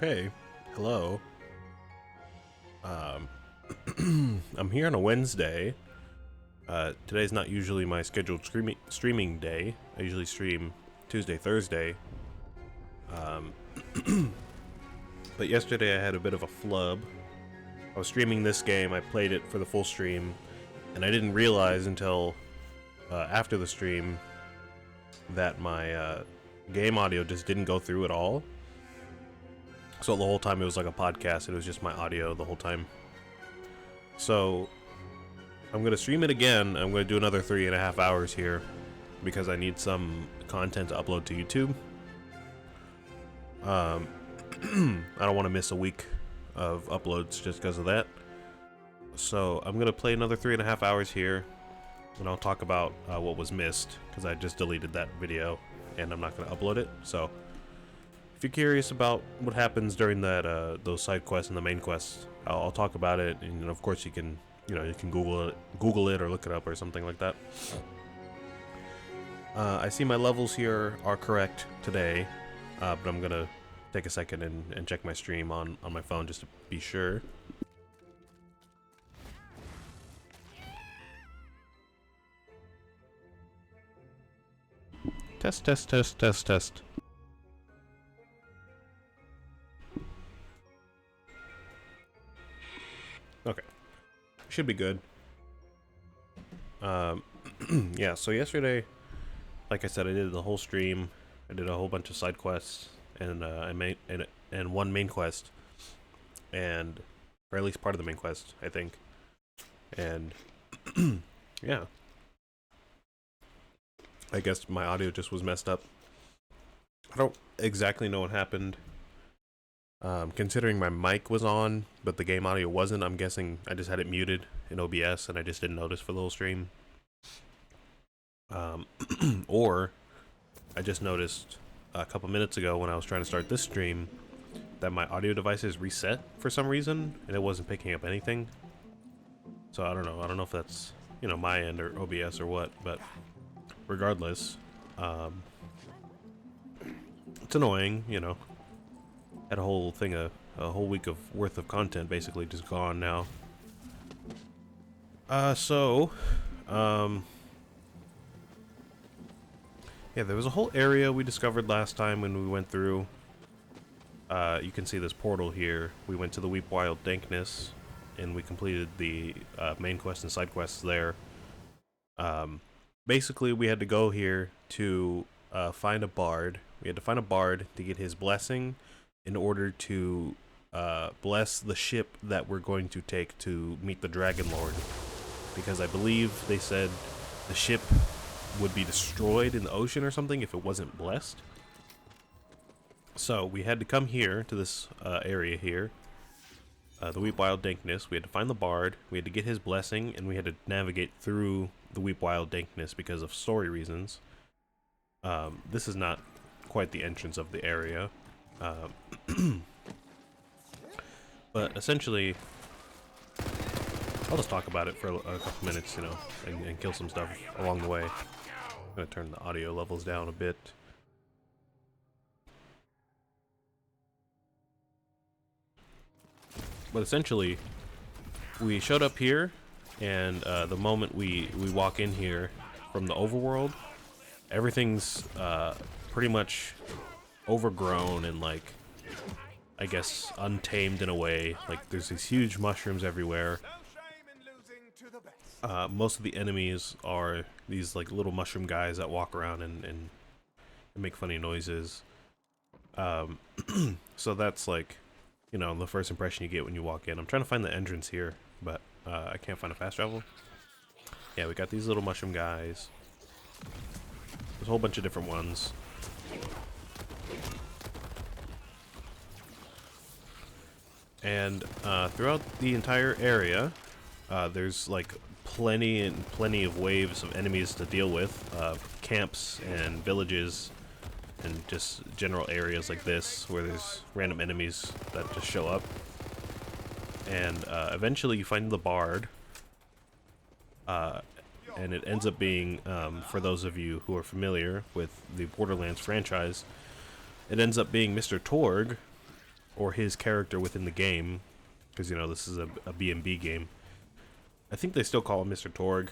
Okay, hello. Um, I'm here on a Wednesday. Today's not usually my scheduled streaming day. I usually stream Tuesday, Thursday. Um, but yesterday I had a bit of a flub. I was streaming this game, I played it for the full stream, and I didn't realize until after the stream that my game audio just didn't go through at all. So the whole time it was like a podcast, it was just my audio the whole time. So I'm going to stream it again. I'm going to do another 3.5 hours here because I need some content to upload to YouTube. I don't want to miss a week of uploads just because of that. So I'm going to play another 3.5 hours here, and I'll talk about what was missed because I just deleted that video and I'm not going to upload it. So if you're curious about what happens during that those side quests and the main quests, I'll talk about it, and of course you can Google it or look it up or something like that. I see my levels here are correct today, but I'm gonna take a second and check my stream on my phone just to be sure. Test, test, test, test, test. Okay, should be good. Yeah, so yesterday, like I said, I did the whole stream. I did a whole bunch of side quests and and one main quest, or at least part of the main quest, I think. And yeah, I guess my audio just was messed up. I don't exactly know what happened. Considering my mic was on, but the game audio wasn't, I'm guessing I just had it muted in OBS and I just didn't notice for the whole stream. Or I just noticed a couple minutes ago when I was trying to start this stream that my audio device is reset for some reason and it wasn't picking up anything. So I don't know. I don't know if that's, my end or OBS or what, but regardless, it's annoying, Had a whole thing, a whole week of worth of content basically just gone now. Yeah, there was a whole area we discovered last time when we went through. You can see this portal here. We went to the Weep Wild Dankness, and we completed the main quest and side quests there. Basically, we had to go here to find a bard. We had to find a bard to get his blessing in order to bless the ship that we're going to take to meet the Dragon Lord. Because I believe they said the ship would be destroyed in the ocean or something if it wasn't blessed. So we had to come here to this area here, the Weep Wild Dankness. We had to find the bard, we had to get his blessing, and we had to navigate through the Weep Wild Dankness because of story reasons. This is not quite the entrance of the area. But essentially, I'll just talk about it for a couple minutes, and kill some stuff along the way. I'm gonna turn the audio levels down a bit. But essentially, we showed up here, and the moment we walk in here from the overworld, everything's pretty much overgrown and, like, I guess untamed in a way. Like, there's these huge mushrooms everywhere. Most of the enemies are these, like, little mushroom guys that walk around and make funny noises. So that's, like, the first impression you get when you walk in. I'm trying to find the entrance here, but I can't find a fast travel. Yeah, we got these little mushroom guys. There's a whole bunch of different ones. And throughout the entire area, there's like plenty of waves of enemies to deal with, camps and villages, and just general areas like this where there's random enemies that just show up. And eventually you find the bard, and it ends up being, for those of you who are familiar with the Borderlands franchise, it ends up being Mr. Torg, or his character within the game, because, you know, this is a B&B game. I think they still call him Mr. Torg,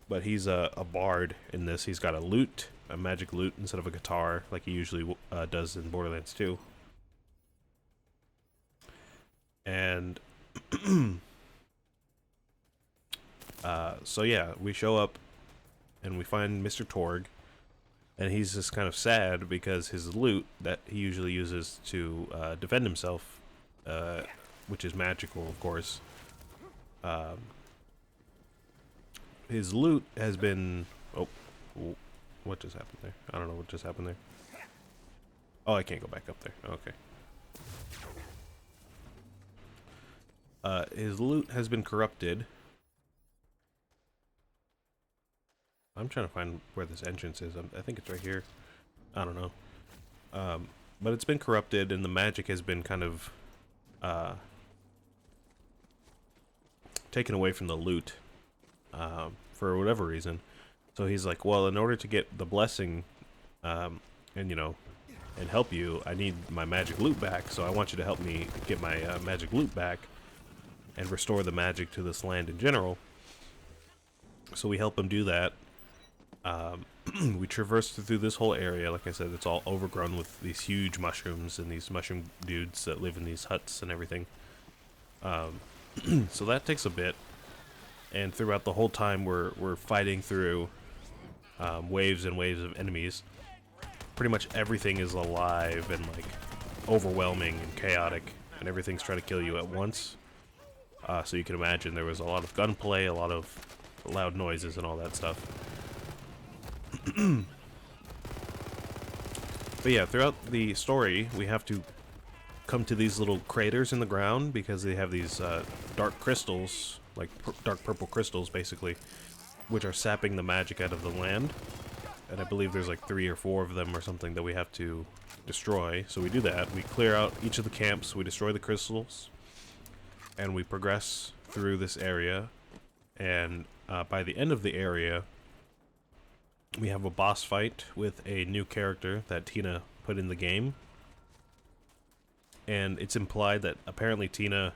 but he's a bard in this. He's got a lute, a magic lute, instead of a guitar, like he usually does in Borderlands 2. And so yeah, we show up and we find Mr. Torg, and he's just kind of sad because his lute that he usually uses to defend himself, which is magical, of course, his lute has been... Oh, what just happened there? I don't know what just happened there. Oh, I can't go back up there. Okay. His lute has been corrupted. I'm trying to find where this entrance is. I think it's right here. I don't know. But it's been corrupted, and the magic has been kind of taken away from the lute for whatever reason. So he's like, well, in order to get the blessing, and you know, and help you, I need my magic lute back. So I want you to help me get my magic lute back and restore the magic to this land in general. So we help him do that. We traversed through this whole area. Like I said, it's all overgrown with these huge mushrooms and these mushroom dudes that live in these huts and everything. So that takes a bit, and throughout the whole time we're fighting through waves and waves of enemies. Pretty much everything is alive and like overwhelming and chaotic, and everything's trying to kill you at once. So you can imagine there was a lot of gunplay, a lot of loud noises and all that stuff. But yeah, throughout the story, we have to come to these little craters in the ground because they have these dark crystals, like dark purple crystals, basically, which are sapping the magic out of the land. And I believe there's like 3 or 4 of them or something that we have to destroy. So we do that. We clear out each of the camps, we destroy the crystals, and we progress through this area. And by the end of the area, we have a boss fight with a new character that Tina put in the game. And it's implied that apparently Tina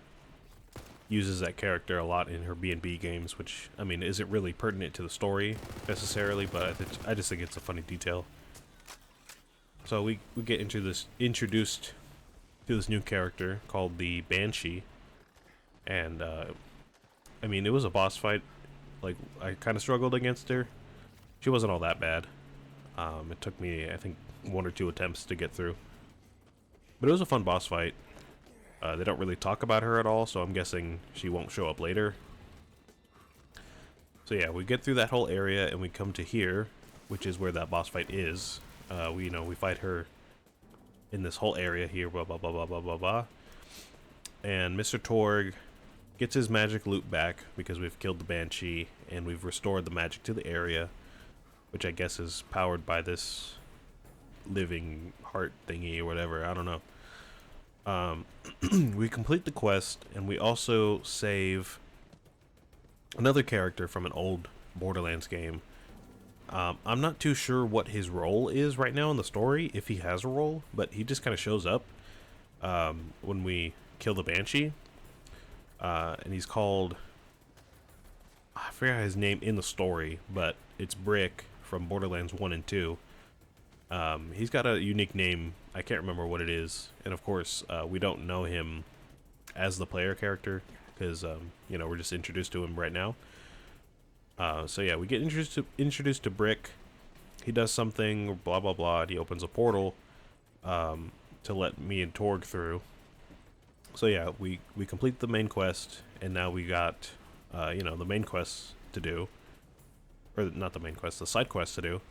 uses that character a lot in her B&B games, which, I mean, isn't really pertinent to the story necessarily, but I just think it's a funny detail. So we get introduced to this new character called the Banshee. And, I mean, it was a boss fight. Like, I kind of struggled against her. She wasn't all that bad. It took me, I think, 1 or 2 attempts to get through. But it was a fun boss fight. They don't really talk about her at all, so I'm guessing she won't show up later. So yeah, we get through that whole area and we come to here, which is where that boss fight is. We fight her in this whole area here, blah blah blah blah blah blah blah. And Mr. Torg gets his magic loot back because we've killed the Banshee and we've restored the magic to the area, which I guess is powered by this living heart thingy or whatever, I don't know. We complete the quest, and we also save another character from an old Borderlands game. I'm not too sure what his role is right now in the story, if he has a role, but he just kind of shows up when we kill the Banshee. And he's called... I forgot his name in the story, but it's Brick from Borderlands 1 and 2. He's got a unique name. I can't remember what it is. And of course, we don't know him as the player character because, we're just introduced to him right now. So yeah, we get introduced to Brick. He does something, blah, blah, blah. And he opens a portal to let me and Torg through. So yeah, we complete the main quest, and now we got, the main quest to do. Or not the main quest, the side quest to do.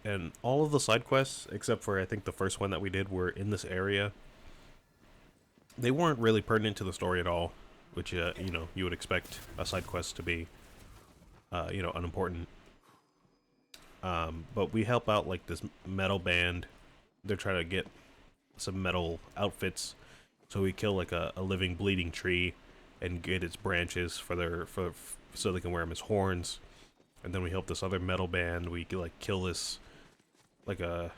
And all of the side quests, except for I think the first one that we did, were in this area. They weren't really pertinent to the story at all, which, you would expect a side quest to be, unimportant. But we help out, like, this metal band. They're trying to get some metal outfits. So we kill, like, a living, bleeding tree and get its branches so they can wear them as horns. And then we help this other metal band. We, like, kill this... like a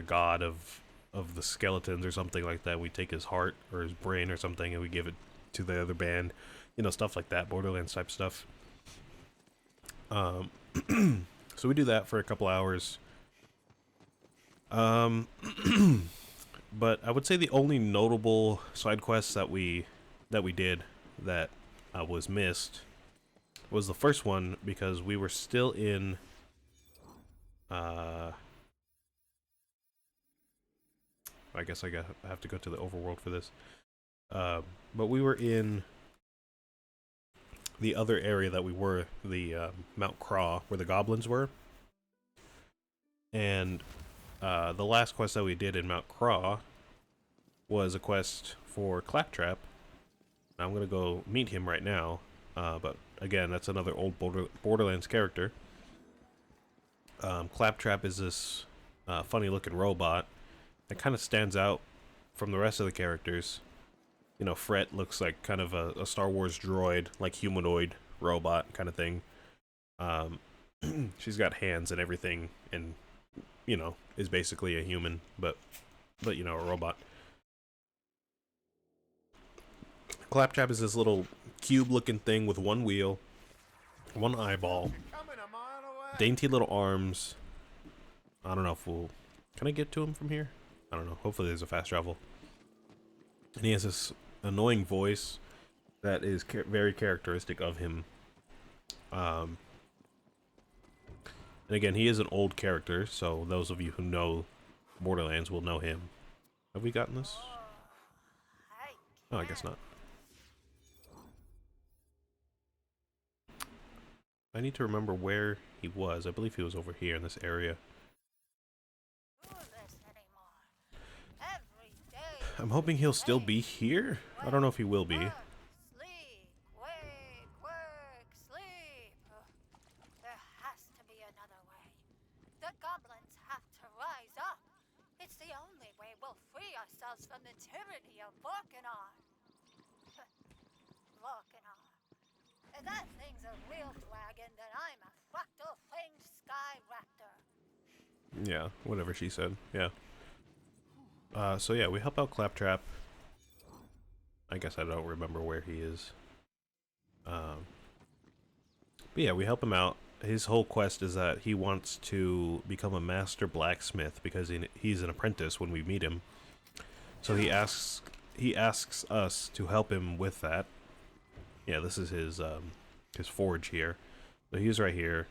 god of of the skeletons or something like that. We take his heart or his brain or something and we give it to the other band. You know, stuff like that, Borderlands type stuff. So we do that for a couple hours. But I would say the only notable side quests that we did that was missed was the first one, because we were still in I guess I have to go to the overworld for this. But we were in the other area that we were, the Mount Craw, where the goblins were. And the last quest that we did in Mount Craw was a quest for Claptrap. I'm going to go meet him right now. But again, that's another old Borderlands character. Claptrap is this funny looking robot that kind of stands out from the rest of the characters. You know, Fret looks like kind of a Star Wars droid, like humanoid robot kind of thing. She's got hands and everything, and you know, is basically a human, but you know, a robot. Claptrap is this little cube-looking thing with one wheel, one eyeball, dainty little arms. I don't know if we'll... Can I get to him from here? I don't know. Hopefully there's a fast travel. And he has this annoying voice that is very characteristic of him. And again, he is an old character, so those of you who know Borderlands will know him. Have we gotten this? Oh, I guess not. I need to remember where he was. I believe he was over here in this area. I'm hoping he'll still be here. I don't know if he will be. Sleep, wake, work, sleep. There has to be another way. The goblins have to rise up. It's the only way we'll free ourselves from the tyranny of Vorkanar. Vorkanar. If that thing's a real dragon, then I'm a fractal-fanged sky raptor. Yeah, whatever she said. Yeah. So yeah, we help out Claptrap. I guess I don't remember where he is. But yeah, we help him out. His whole quest is that he wants to become a master blacksmith because he's an apprentice when we meet him. So he asks us to help him with that. Yeah, this is his forge here. So he's right here.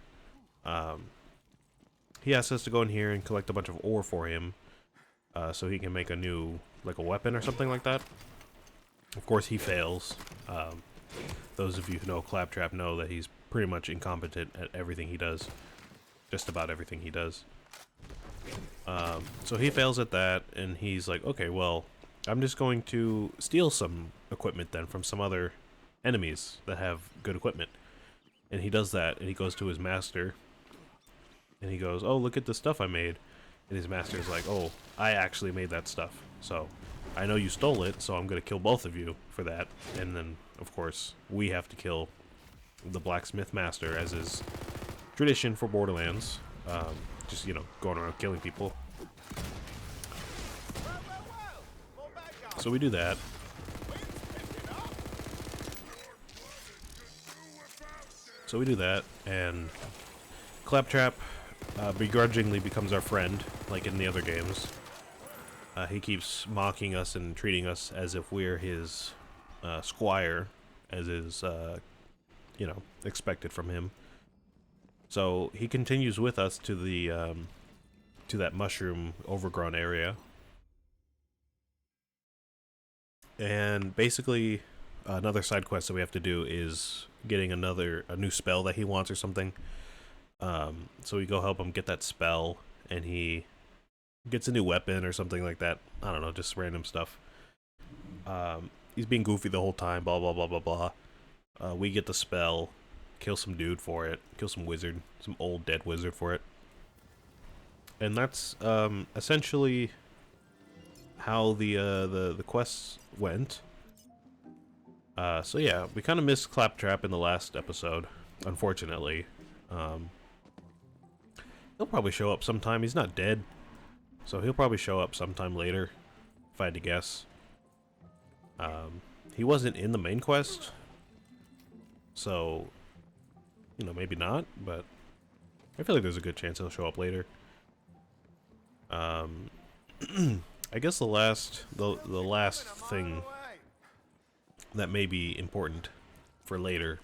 He asks us to go in here and collect a bunch of ore for him. So he can make a new, like a weapon or something like that. Of course, he fails. Those of you who know Claptrap know that he's pretty much incompetent at everything he does. Just about everything he does. So he fails at that, and he's like, okay, well, I'm just going to steal some equipment then from some other enemies that have good equipment. And he does that, and he goes to his master, and he goes, oh, look at the stuff I made. And his master is like, oh, I actually made that stuff. So, I know you stole it, so I'm going to kill both of you for that. And then, of course, we have to kill the blacksmith master, as is tradition for Borderlands. Just, you know, going around killing people. So we do that. And Claptrap begrudgingly becomes our friend, like in the other games. He keeps mocking us and treating us as if we're his squire, as is, you know, expected from him. So he continues with us to the to that mushroom overgrown area, and basically another side quest that we have to do is getting a new spell that he wants or something. So we go help him get that spell, and he gets a new weapon or something like that. I don't know, just random stuff. He's being goofy the whole time, blah, blah, blah, blah, blah. We get the spell, kill some dude for it, kill some wizard, some old dead wizard for it. And that's essentially how the quests went. So yeah, we kind of missed Claptrap in the last episode, unfortunately. He'll probably show up sometime. He's not dead. So he'll probably show up sometime later, if I had to guess. He wasn't in the main quest, so, you know, maybe not, but I feel like there's a good chance he'll show up later. I guess the last thing that may be important for later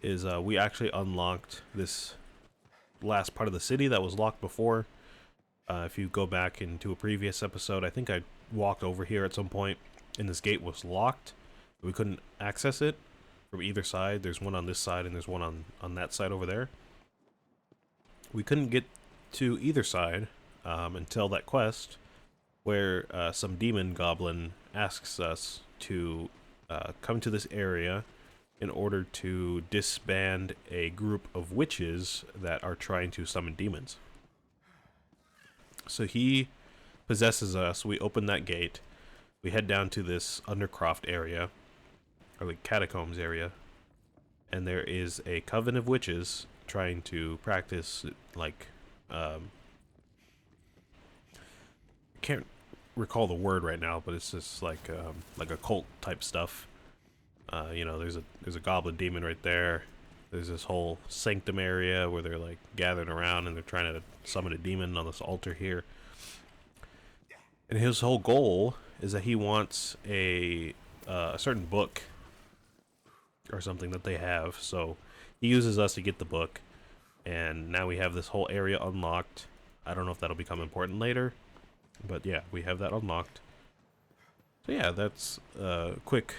is we actually unlocked this last part of the city that was locked before. If you go back into a previous episode, I think I walked over here at some point, and this gate was locked. We couldn't access it from either side. There's one on this side, and there's one on that side over there. We couldn't get to either side until that quest, where some demon goblin asks us to come to this area in order to disband a group of witches that are trying to summon demons. So he possesses us, we open that gate, we head down to this Undercroft area, or like catacombs area, and there is a coven of witches trying to practice, like, can't recall the word right now, but it's just like occult type stuff. You know, there's a goblin demon right there. There's this whole sanctum area where they're like gathered around and they're trying to summon a demon on this altar here. And his whole goal is that he wants a certain book or something that they have. So he uses us to get the book, and now we have this whole area unlocked. I don't know if that'll become important later, but yeah, we have that unlocked. So yeah, that's a quick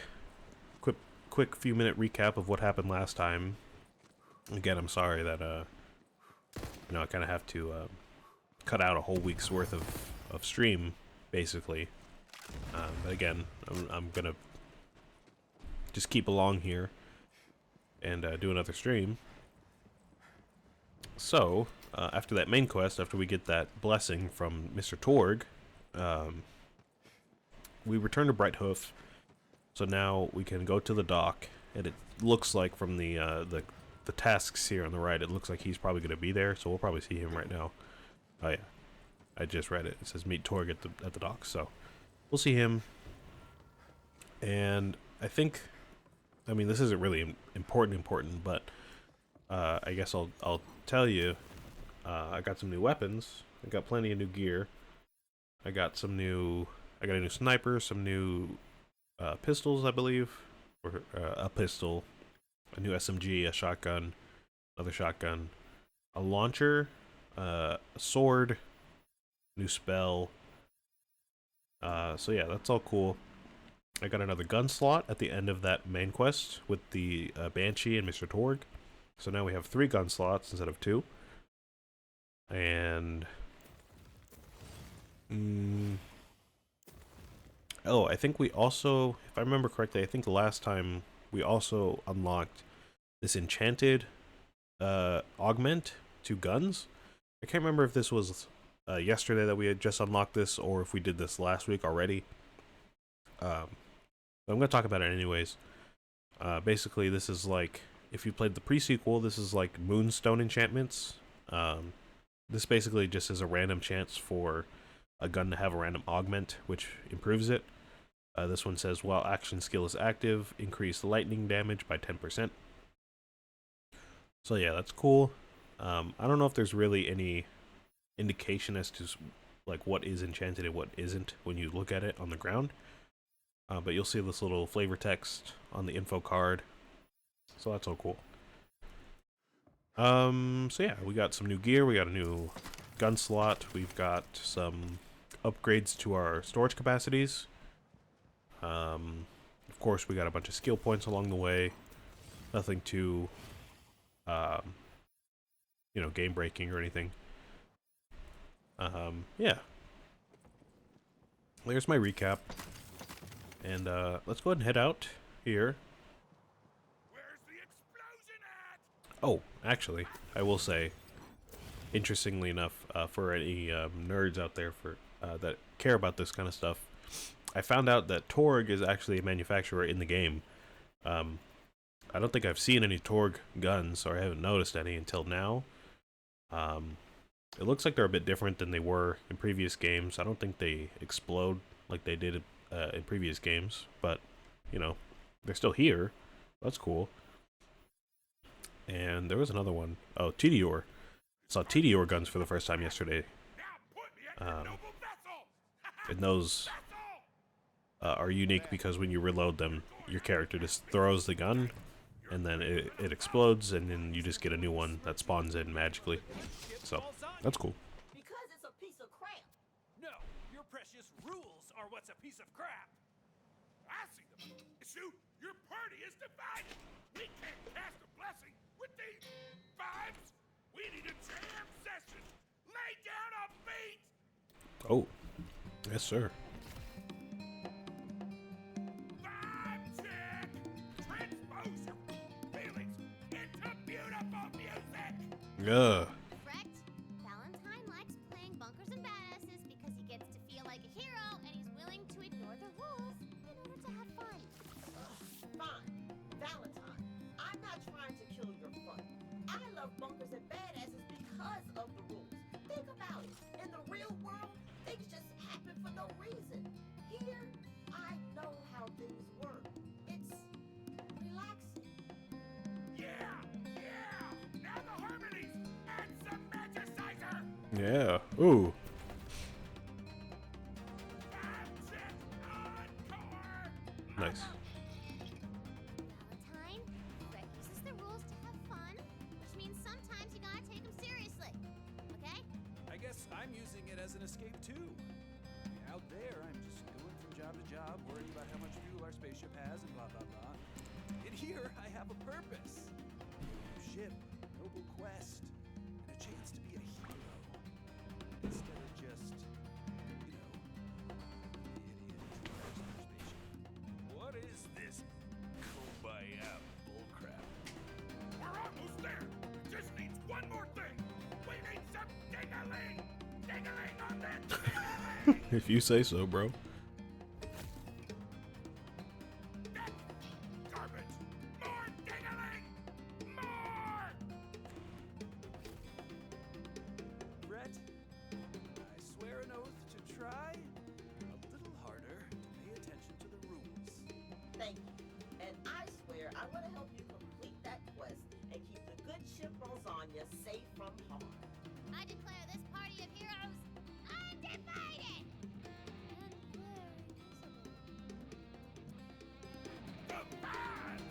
few minute recap of what happened last time. Again, I'm sorry that you know, I kind of have to cut out a whole week's worth of stream, basically. But again, I'm gonna just keep along here and do another stream. So after that main quest, after we get that blessing from Mr. Torg, we return to Brighthoof. So now we can go to the dock, and it looks like from the tasks here on the right, it looks like he's probably going to be there. So we'll probably see him right now. Oh yeah, I just read it. It says meet Torg at the dock. So we'll see him. And I think, I mean, this isn't really important, but I guess I'll tell you. I got some new weapons. I got plenty of new gear. I got a new sniper, some new pistols, I believe, or a pistol, a new SMG, a shotgun, another shotgun, a launcher, a sword, new spell. So yeah, that's all cool. I got another gun slot at the end of that main quest with the Banshee and Mr. Torg. So now we have 3 gun slots instead of 2. And oh, I think we also, if I remember correctly, I think last time we also unlocked this enchanted augment to guns. I can't remember if this was yesterday that we had just unlocked this, or if we did this last week already. But I'm going to talk about it anyways. Basically, this is like, if you played the pre-sequel, this is like Moonstone enchantments. This basically just is a random chance for a gun to have a random augment, which improves it. This one says, while action skill is active, increase lightning damage by 10%. So yeah, that's cool. I don't know if there's really any indication as to like what is enchanted and what isn't when you look at it on the ground. But you'll see this little flavor text on the info card. So that's all cool. So yeah, we got some new gear, we got a new gun slot, we've got some upgrades to our storage capacities. Of course, we got a bunch of skill points along the way. Nothing too, you know, game breaking or anything. Yeah. There's my recap. And let's go ahead and head out here. Where's the explosion at? Oh, actually, I will say, interestingly enough, for any nerds out there that care about this kind of stuff, I found out that Torg is actually a manufacturer in the game. I don't think I've seen any Torg guns, or I haven't noticed any until now. It looks like they're a bit different than they were in previous games. I don't think they explode like they did in previous games, but, you know, they're still here. That's cool. And there was another one. Oh, Tediore. Saw Tediore guns for the first time yesterday. And those are unique because when you reload them, your character just throws the gun, and then it explodes, and then you just get a new one that spawns in magically. So, that's cool. Because it's a piece of crap. No, your precious rules are what's a piece of crap. I see them. Shoot, your party is divided. We can't cast a blessing with these vibes. We need a jam session. Lay down a beat. Oh, yes, sir. Vibe check. Transpose your feelings into beautiful music. Yeah. Correct? Valentine likes playing bunkers and badasses because he gets to feel like a hero and he's willing to ignore the rules in order to have fun. Fine. Valentine, I'm not trying to kill your fun. I love bunkers and badasses because of the rules. Think about it. In the real world, things just happen for no reason. Here, I know how things work. It's relaxing. Yeah, yeah. Now the harmonies and some magicizer. Yeah. Ooh. Vibe check encore. Nice. Valentine, Brett uses the rules to have fun, which means sometimes you gotta take them seriously. Okay? I guess I'm using it as an escape too. Out there, I'm just going from job to job, worrying about how much fuel our spaceship has and blah blah blah. In here, I have a purpose. A ship, a noble quest, and a chance to be a hero. Instead of just, you know, the idiot who drives our spaceship. What is this kumbaya bullcrap? We're almost there. It just needs one more thing. We need some ding-a-ling. Ding-a-ling on that ding-a-ling. If you say so, bro. That's garbage. More ding-a-ling. More. Brett, I swear an oath to try a little harder to pay attention to the rules. Thank you. And I swear I want to help you complete that quest and keep the good ship Lasagna safe from harm. I declare this party of heroes undivided! And very visible. The vibes.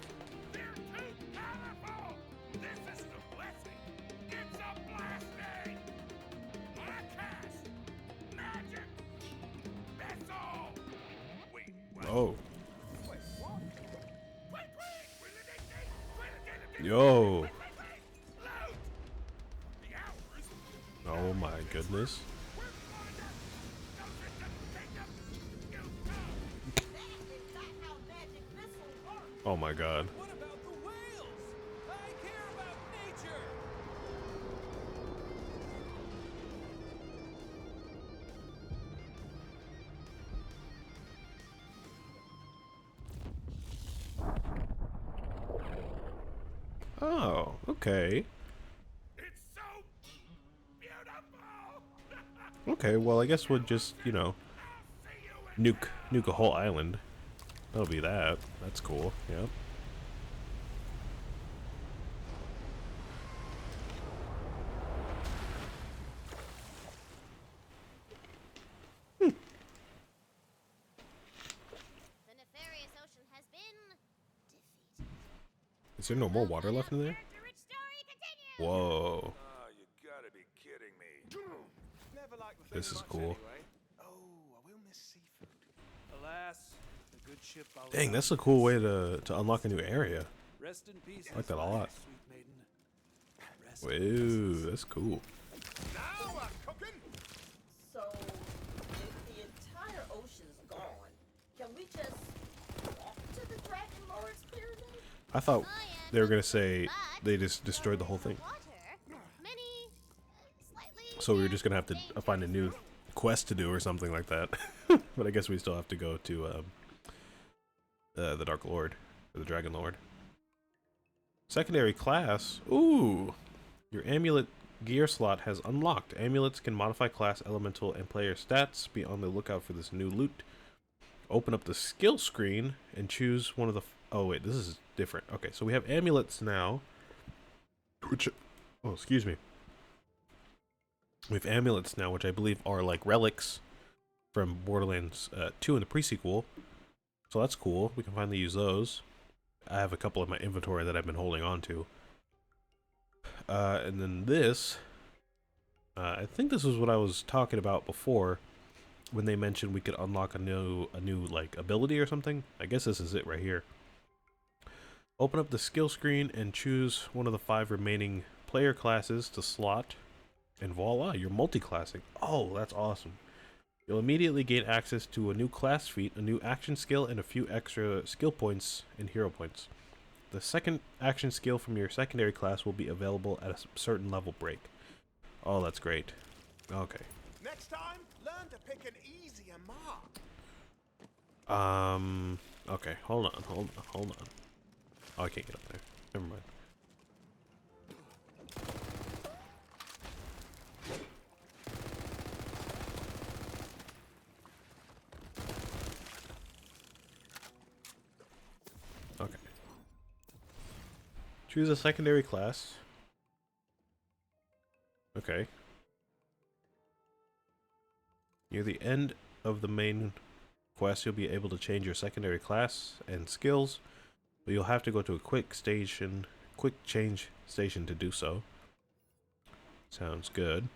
They're too powerful. This is the blessing. It's a blasting. Podcast. Magic. That's all. Wait, what? Oh. Wait, what? Wait, wait. Yo. Wait. Load. The hours. Oh my goodness. We're Wonder. Those are the kingdom. You come. That is not how magic missiles work. Oh my god. What about the whales? I care about nature! Oh, okay. It's so beautiful. Okay, well, I guess we'll just, you know, See you in nuke a whole island. That'll be that. That's cool. Yep. The nefarious ocean has been defeated. Is there no more water left in there? Character-rich story continues! Whoa. Oh, you gotta be kidding me. Never liked the This thing is much cool. Anyway. Oh, I will miss seafood. Alas, the good ship Dang, that's a cool way to unlock a new area. Rest in peace. I like that a lot. Sweet maiden. Rest in peace. Whoa, that's cool. Now I'm cooking. So, if the entire ocean's gone, can we just walk to the Dragon Lord's pyramid? I thought Oh, yeah, they were gonna say but they just destroyed the whole thing. water, many, slightly So we were just gonna have to find a new quest to do or something like that. But I guess we still have to go to the Dark Lord or the Dragon Lord. Secondary class. Ooh, your amulet gear slot has unlocked. Amulets can modify class, elemental, and player stats. Be on the lookout for this new loot. Open up the skill screen and choose one of the... oh, wait, this is different. Okay, so we have amulets now. Which... oh, excuse me. We have amulets now, which I believe are like relics from Borderlands 2 in the pre-sequel. So that's cool. We can finally use those. I have a couple in my inventory that I've been holding on to. And then this... I think this is what I was talking about before when they mentioned we could unlock a new like ability or something. I guess this is it right here. Open up the skill screen and choose one of the 5 remaining player classes to slot, and voila, you're multi-classing. Oh, that's awesome. You'll immediately gain access to a new class feat, a new action skill, and a few extra skill points and hero points. The second action skill from your secondary class will be available at a certain level break. Oh, that's great. Okay. Next time, learn to pick an easier mark. Okay, hold on. Oh, I can't get up there. Never mind. Okay. Choose a secondary class. Okay. Near the end of the main quest, you'll be able to change your secondary class and skills, but you'll have to go to a quick change station to do so. Sounds good.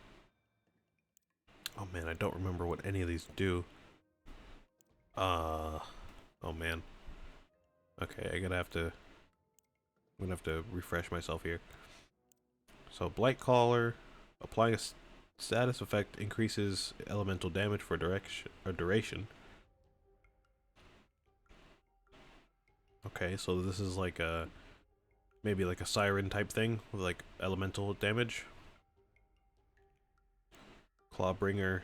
Oh man, I don't remember what any of these do. Oh man. Okay, I'm gonna have to refresh myself here. So Blight Collar, applying a status effect increases elemental damage for duration. Okay, so this is like a maybe like a siren type thing with like elemental damage. Clawbringer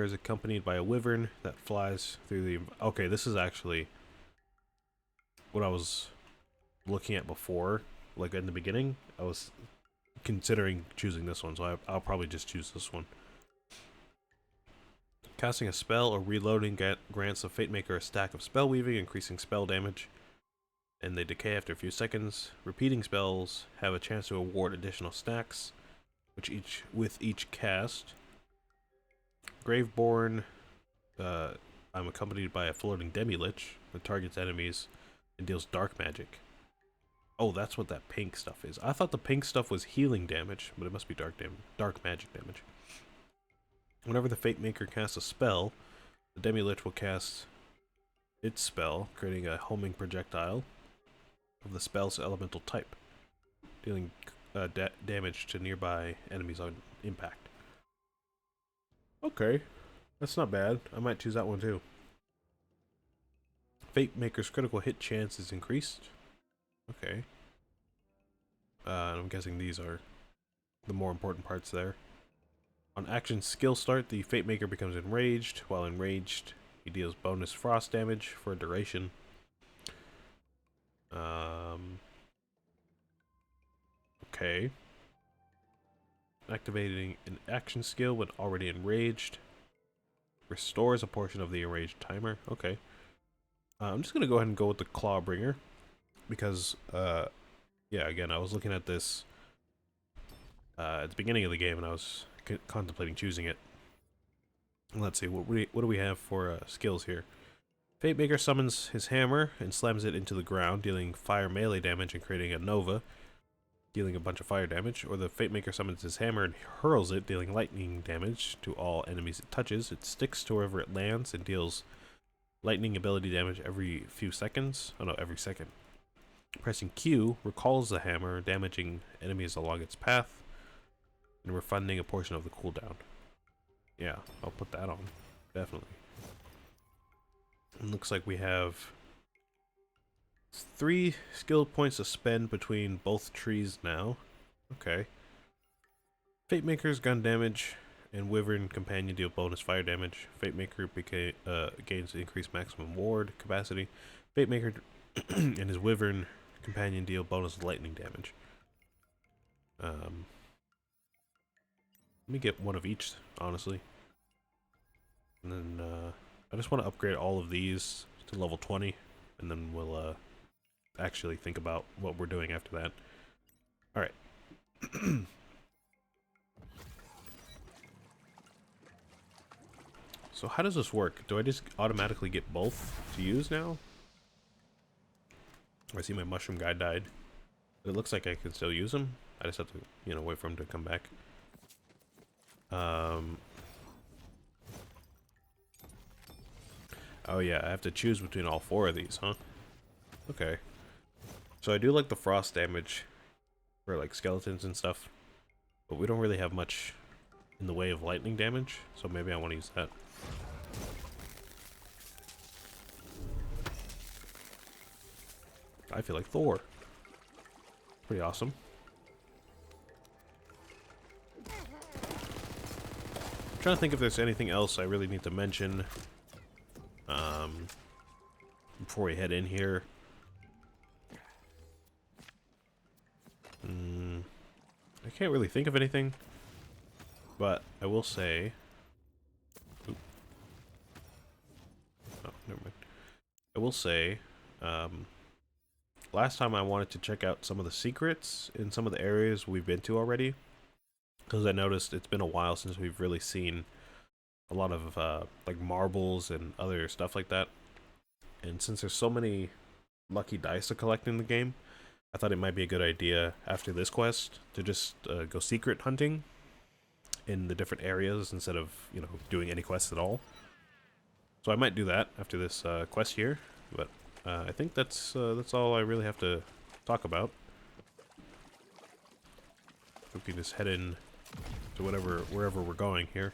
is accompanied by a wyvern that flies through the... okay, this is actually what I was looking at before, like in the beginning. I was considering choosing this one, so I'll probably just choose this one. Casting a spell or reloading grants a Fate Maker a stack of spell weaving, increasing spell damage, and they decay after a few seconds. Repeating spells have a chance to award additional stacks, with each cast. Graveborn, I'm accompanied by a floating demi-lich that targets enemies and deals dark magic. Oh, that's what that pink stuff is. I thought the pink stuff was healing damage, but it must be dark magic damage. Whenever the Fate Maker casts a spell, the demi-lich will cast its spell, creating a homing projectile of the spell's elemental type, dealing damage to nearby enemies on impact. Okay, that's not bad. I might choose that one too. Fate Maker's critical hit chance is increased. Okay. I'm guessing these are the more important parts there. On action skill start, the Fate Maker becomes enraged. While enraged, he deals bonus frost damage for a duration. Okay. Activating an action skill when already enraged. Restores a portion of the enraged timer. Okay. I'm just going to go ahead and go with the Clawbringer. Because, yeah, again, I was looking at this at the beginning of the game and I was contemplating choosing it. Let's see, what do we have for skills here? Fate Maker summons his hammer and slams it into the ground, dealing fire melee damage and creating a nova, dealing a bunch of fire damage. Or the Fate Maker summons his hammer and hurls it, dealing lightning damage to all enemies it touches. It sticks to wherever it lands and deals lightning ability damage every few seconds. Oh no, every second. Pressing Q recalls the hammer, damaging enemies along its path, and refunding a portion of the cooldown. Yeah, I'll put that on. Definitely. It looks like we have 3 skill points to spend between both trees now. Okay. Fate Maker's gun damage and Wyvern Companion deal bonus fire damage. Fate Maker gains increased maximum ward capacity. Fate Maker and his Wyvern Companion deal bonus lightning damage. Let me get one of each, honestly. And then I just want to upgrade all of these to level 20, and then we'll actually think about what we're doing after that. Alright. So how does this work? Do I just automatically get both to use now? I see my mushroom guy died. It looks like I can still use him. I just have to, you know, wait for him to come back. Oh yeah, I have to choose between all 4 of these, huh? Okay. So I do like the frost damage for like skeletons and stuff, but we don't really have much in the way of lightning damage, so maybe I want to use that. I feel like Thor. Pretty awesome. I'm trying to think if there's anything else I really need to mention before we head in here. I can't really think of anything, but I will say... Oop. Oh, never mind. I will say, last time I wanted to check out some of the secrets in some of the areas we've been to already, because I noticed it's been a while since we've really seen a lot of like marbles and other stuff like that. And since there's so many lucky dice to collect in the game, I thought it might be a good idea after this quest to just go secret hunting in the different areas instead of, you know, doing any quests at all. So I might do that after this quest here, but I think that's all I really have to talk about. We can just head in to wherever we're going here.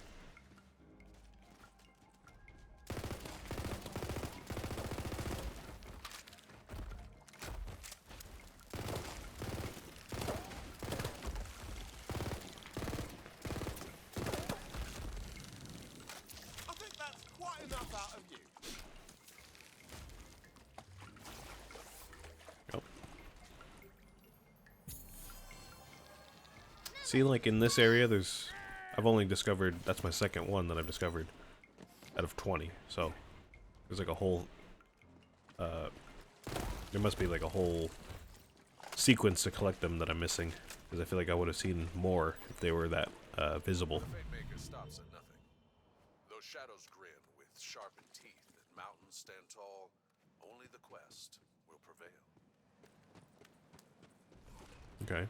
I think that's quite enough out of you. Yep. See, like in this area, I've only discovered, that's my second one that I've discovered out of 20, so there's like a whole, there must be like a whole sequence to collect them that I'm missing, because I feel like I would have seen more if they were that visible. Maker stops at nothing. Those shadows grin with sharpened teeth and mountains stand tall. Only the quest will prevail. Okay.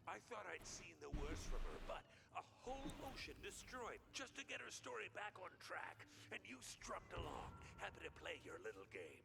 I thought I'd seen the worst from her, but a whole ocean destroyed just to get her story back on track. And you strummed along, happy to play your little game.